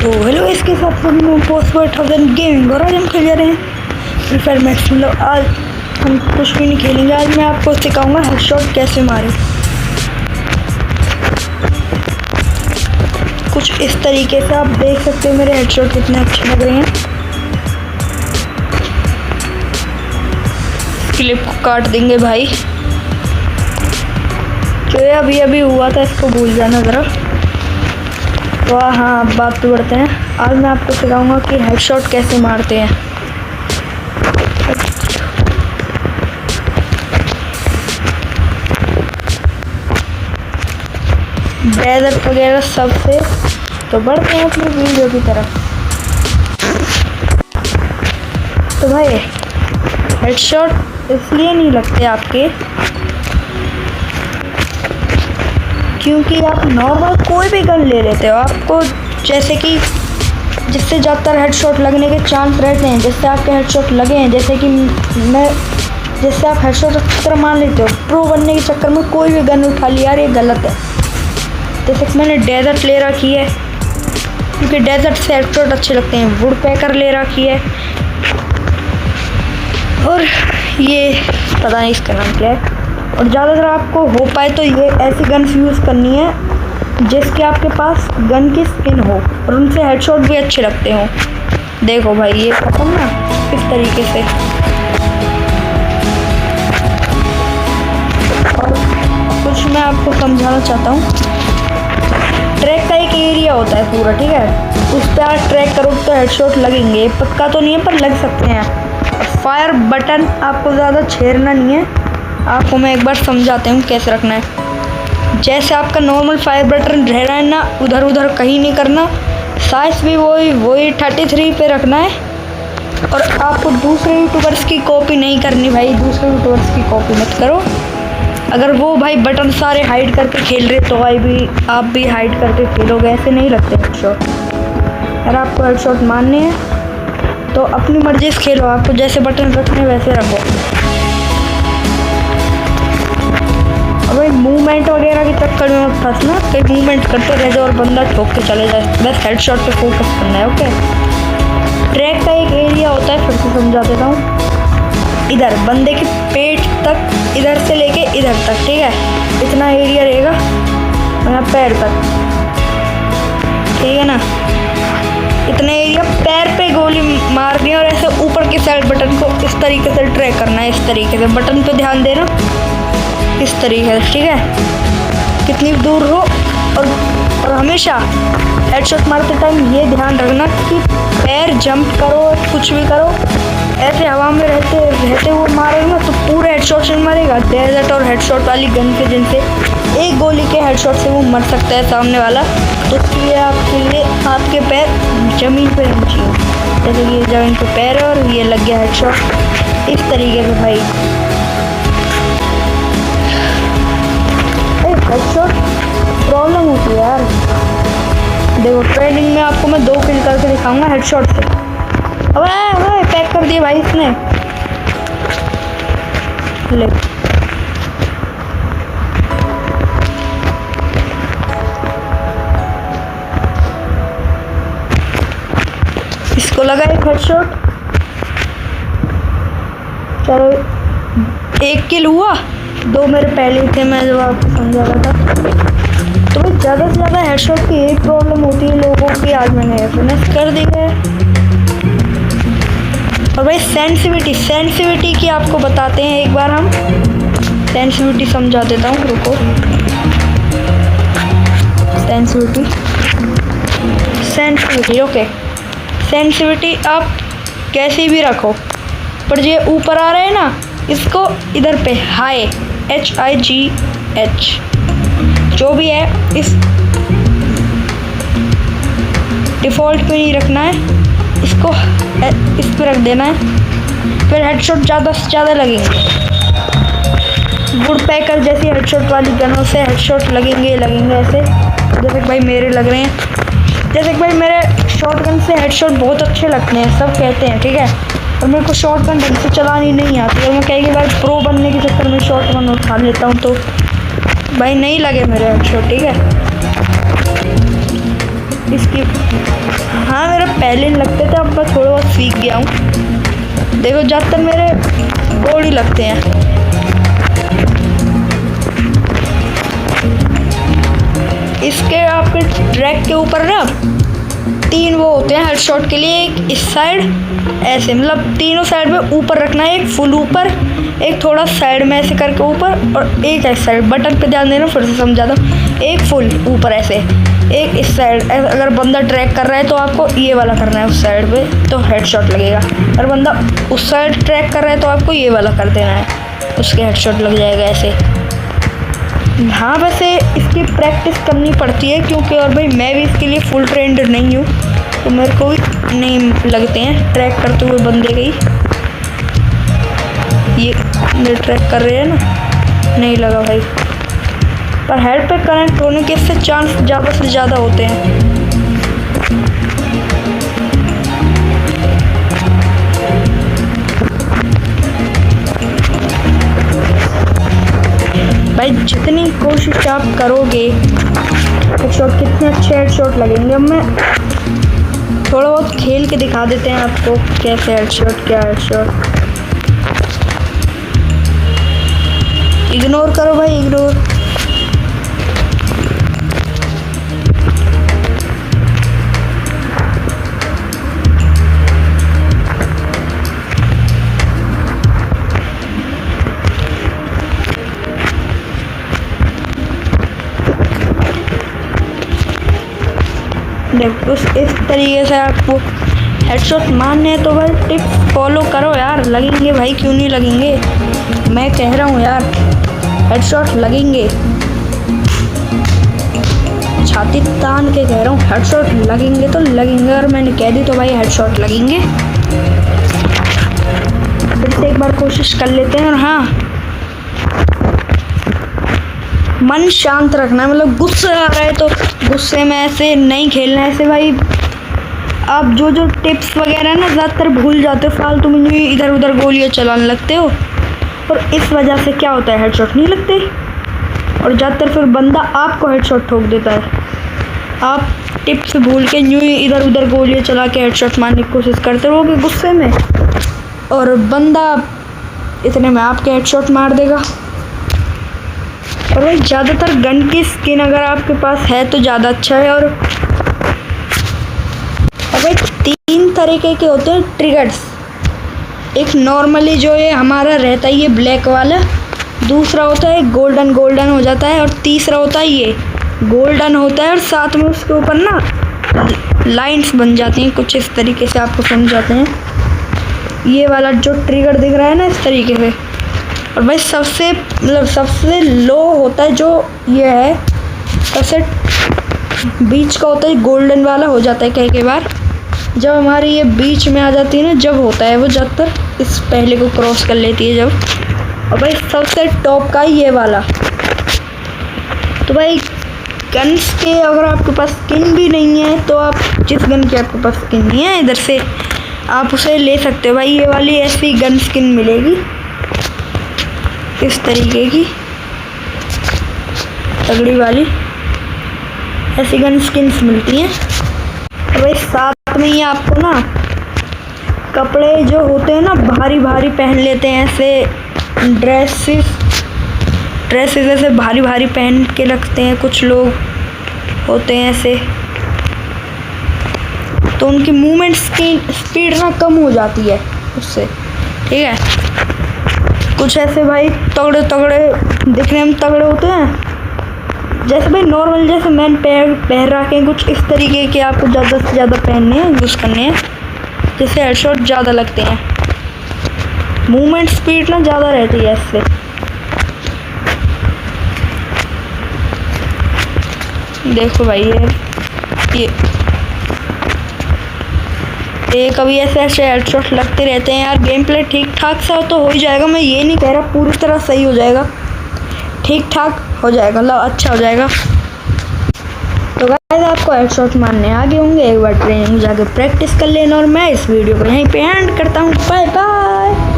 तो हेलो, इसके साथ हम पोस्ट 1000 गेमिंग और आज हम खेल रहे हैं फ्री फायर मैक्स। मतलब आज हम कुछ भी नहीं खेलेंगे, आज मैं आपको सिखाऊंगा हेडशॉट कैसे मारे। कुछ इस तरीके से आप देख सकते हो मेरे हेडशॉट कितने अच्छे लग रहे हैं। क्लिप को काट देंगे भाई, जो ये अभी अभी हुआ था इसको भूल जाना ज़रा। तो हाँ, अब बात पे बढ़ते हैं। आज मैं आपको सिखाऊंगा कि हेडशॉट कैसे मारते हैं। डेजर्ट वगैरह सबसे। तो बढ़ते हैं अपनी वीडियो की तरफ। तो भाई हेडशॉट इसलिए नहीं लगते आपके क्योंकि आप नॉर्मल कोई भी गन ले लेते हो, आपको जैसे कि जिससे ज़्यादातर हेडशॉट लगने के चांस रहते हैं, जिससे आपके हेडशॉट लगे हैं, जैसे कि जिससे आप हेडशॉट अच्छी तरह मान लेते हो। प्रो बनने के चक्कर में कोई भी गन उठा लिया, यार ये गलत है। जैसे कि मैंने डेजर्ट ले रखी है क्योंकि डेजर्ट से हेडशॉट अच्छे लगते हैं। वुड पैकर ले रखी है और ये पता नहीं इसका नाम क्या है। और ज़्यादातर आपको हो पाए तो ये ऐसी गन्स यूज़ करनी है जिसके आपके पास गन की स्किन हो और उनसे हेडशॉट भी अच्छे लगते हों। देखो भाई ये खत्म ना इस तरीके से। और कुछ मैं आपको समझाना चाहता हूँ। ट्रैक का एक एरिया होता है पूरा, ठीक है, उस पर आप ट्रैक करो तो हेडशॉट लगेंगे। पक्का तो नहीं है पर लग सकते हैं। फायर बटन आपको ज़्यादा छेड़ना नहीं है, आपको मैं एक बार समझाते हूँ कैसे रखना है। जैसे आपका नॉर्मल फायर बटन रह रहा है ना, उधर उधर कहीं नहीं करना। साइज भी वही 33 पे रखना है। और आपको दूसरे यूट्यूबर्स की कॉपी नहीं करनी भाई, दूसरे यूट्यूबर्स की कॉपी मत करो। अगर वो भाई बटन सारे हाइड करके खेल रहे तो आप भी हाइड करके खेलोगे, ऐसे नहीं लगते हेडशॉट। अगर आपको हेडशॉट मारने हैं तो अपनी मर्जी से खेलो, आपको जैसे बटन रखने वैसे रखो। भाई मूवमेंट वगैरह के चक्कर में मत फंसना, कहीं मूवमेंट करते रह जाओ और बंदा ठोक के चले जाए। बस हेडशॉट पे फोकस करना है, ओके। ट्रैक का एक एरिया होता है, फिर से समझा देता हूँ। इधर बंदे के पेट तक, इधर से लेके इधर तक, ठीक है, इतना एरिया रहेगा। यहाँ पैर तक, ठीक है ना, इतने एरिया पैर पे गोली मारनी है। और ऐसे ऊपर के साइड बटन को इस तरीके से ट्रैक करना है, इस तरीके से बटन पे ध्यान देना, इस तरीके से, ठीक है, कितनी दूर हो। और हमेशा हेडशॉट मारते टाइम ये ध्यान रखना कि पैर जंप करो, कुछ भी करो, ऐसे हवा में रहते हुए मारोगे तो पूरे हेडशॉट से मरेगा। डेजर्ट और हेडशॉट वाली गन के जिनसे एक गोली के हेडशॉट से वो मर सकता है सामने वाला, तो इसलिए आपके लिए आपके पैर ज़मीन पर रहने चाहिए। जैसे कि ये ज़मीन पे पैर है और ये लग गया हेडशॉट, इस तरीके से भाई। हेडशॉट प्रॉब्लम होती है यार। देखो ट्रेनिंग में आपको मैं 2 किल करके दिखाऊंगा हेडशॉट से। अबे पैक कर दिया भाई इसने। ले इसको लगा एक हेडशॉट। चलो 1 किल हुआ, 2 मेरे पहले थे, मैं जब आपको समझा रहा था। तो भाई ज़्यादा से ज़्यादा हेडशॉट की एक प्रॉब्लम होती है लोगों की, आज मैंने फिनिश कर दी है। और भाई सेंसिटिविटी की आपको बताते हैं एक बार हम। सेंसिटिविटी समझा देता हूँ, रुको। Sensitivity okay. सेंसिटिविटी आप कैसी भी रखो, पर ये ऊपर आ रहे हैं ना, इसको इधर पे हाई HIGH जो भी है, इस डिफ़ॉल्ट पे नहीं रखना है, इसको इस पे रख देना है। फिर हेडशॉट ज़्यादा से ज़्यादा लगेंगे। वुड पैकर जैसी हेडशॉट वाली गनों से हेडशॉट लगेंगे ऐसे, जैसे कि भाई मेरे लग रहे हैं। जैसे कि भाई मेरे शॉटगन से हेडशॉट बहुत अच्छे लगते हैं, सब कहते हैं, ठीक है। और मेरे को शॉटगन ढंग से चलानी नहीं आती है। मैं कहेगी भाई प्रो बनने के चक्कर में शॉटगन उठा लेता हूँ तो भाई नहीं लगे मेरे हेडशॉट, ठीक है। इसकी, हाँ मेरा पहले नहीं लगते थे, अब मैं थोड़ा बहुत सीख गया हूँ। देखो ज़्यादातर मेरे गोल ही लगते हैं। इसके आपके ट्रैक के ऊपर ना 3 वो होते हैं हेडशॉट के लिए, एक इस साइड ऐसे, मतलब तीनों साइड में ऊपर रखना है, एक फुल ऊपर, एक थोड़ा साइड में ऐसे करके ऊपर, और एक इस साइड। बटन पे ध्यान देना, फिर से समझाता हूँ। एक फुल ऊपर ऐसे, एक इस साइड। अगर बंदा ट्रैक कर रहा है तो आपको ये वाला करना है उस साइड पे, तो हेडशॉट लगेगा। अगर बंदा उस साइड ट्रैक कर रहा है तो आपको ये वाला कर देना है, उसके हेडशॉट लग जाएगा ऐसे। हाँ वैसे इसकी प्रैक्टिस करनी पड़ती है, क्योंकि और भाई मैं भी इसके लिए फुल ट्रेंड नहीं हूँ, तो मेरे को भी नहीं लगते हैं ट्रैक करते हुए बंदे गई। ये ट्रैक कर रहे हैं ना, नहीं लगा भाई। पर हेड पे कनेक्ट होने के इससे चांस ज़्यादा से ज़्यादा होते हैं। भाई जितनी कोशिश आप करोगे, हेडशॉट कितने अच्छे हेडशॉट लगेंगे। अब मैं थोड़ा बहुत खेल के दिखा देते हैं आपको कैसे हेडशॉट, क्या हेडशॉट। इग्नोर करो भाई, इग्नोर। देखो इस तरीके से आपको हेडशॉट मारने हैं, तो भाई टिप्स फॉलो करो यार, लगेंगे भाई, क्यों नहीं लगेंगे। मैं कह रहा हूँ यार, हेडशॉट लगेंगे, छाती तान के कह रहा हूँ, हेडशॉट लगेंगे तो लगेंगे। अगर मैंने कह दी तो भाई हेडशॉट लगेंगे। फिर से एक बार कोशिश कर लेते हैं। और हाँ, मन शांत रखना है, मतलब गुस्सा आ रहा है तो गुस्से में ऐसे नहीं खेलना है। ऐसे भाई आप जो जो टिप्स वगैरह ना ज़्यादातर भूल जाते हो, फालतू में इधर उधर गोलियां चलाने लगते हो, और इस वजह से क्या होता है, हेडशॉट नहीं लगते, और ज़्यादातर फिर बंदा आपको हेडशॉट ठोक देता है। आप टिप्स भूल के यूँ ही इधर उधर गोलियां चला के हेडशॉट मारने की कोशिश करते रहोगे गुस्से में, और बंदा इतने में आपके हेडशॉट मार देगा। और भाई ज़्यादातर गन की स्किन अगर आपके पास है तो ज़्यादा अच्छा है। और भाई 3 तरीके के होते हैं ट्रिगर्स। एक नॉर्मली जो ये हमारा रहता है ये ब्लैक वाला, दूसरा होता है गोल्डन गोल्डन हो जाता है, और तीसरा होता है ये गोल्डन होता है और साथ में उसके ऊपर ना लाइंस बन जाती हैं कुछ इस तरीके से, आपको समझाते हैं। ये वाला जो ट्रिगर दिख रहा है ना इस तरीके से। और भाई सबसे लो होता है जो ये है, सबसे बीच का होता है गोल्डन वाला हो जाता है कई बार। जब हमारी ये बीच में आ जाती है ना, जब होता है वो ज़्यादातर इस पहले को क्रॉस कर लेती है जब। और भाई सबसे टॉप का ये वाला। तो भाई गन्स के अगर आपके पास स्किन भी नहीं है तो आप जिस गन की आपके पास स्किन नहीं है इधर से आप उसे ले सकते हो। भाई ये वाली ऐसी गन स्किन मिलेगी इस तरीके की तगड़ी वाली, ऐसी गन स्किन्स मिलती हैं। और भाई साथ में ही आपको ना कपड़े जो होते हैं ना भारी भारी पहन लेते हैं, ऐसे ड्रेसेस ऐसे भारी भारी पहन के रखते हैं कुछ लोग होते हैं ऐसे, तो उनकी मूवमेंट स्पीड ना कम हो जाती है उससे, ठीक है। कुछ ऐसे भाई तगड़े तगड़े दिखने में तगड़े होते हैं, जैसे भाई नॉर्मल जैसे मैंने पहन रखे हैं कुछ इस तरीके के, आपको ज़्यादा से ज़्यादा पहनने हैं, यूज़ करने हैं, जिससे हेडशॉट ज़्यादा लगते हैं। मूवमेंट स्पीड ना ज़्यादा रहती है इससे। देखो भाई ये कभी ऐसे हेडशॉट लगते रहते हैं यार। गेम प्ले ठीक ठाक सा तो हो ही जाएगा, मैं ये नहीं कह रहा पूरी तरह सही हो जाएगा, ठीक ठाक हो जाएगा, मतलब अच्छा हो जाएगा। तो गाइस आपको हेडशॉट मारने आगे होंगे, एक बार ट्रेनिंग जाके प्रैक्टिस कर लेना। और मैं इस वीडियो को यहीं पे एंड करता हूँ। Bye bye.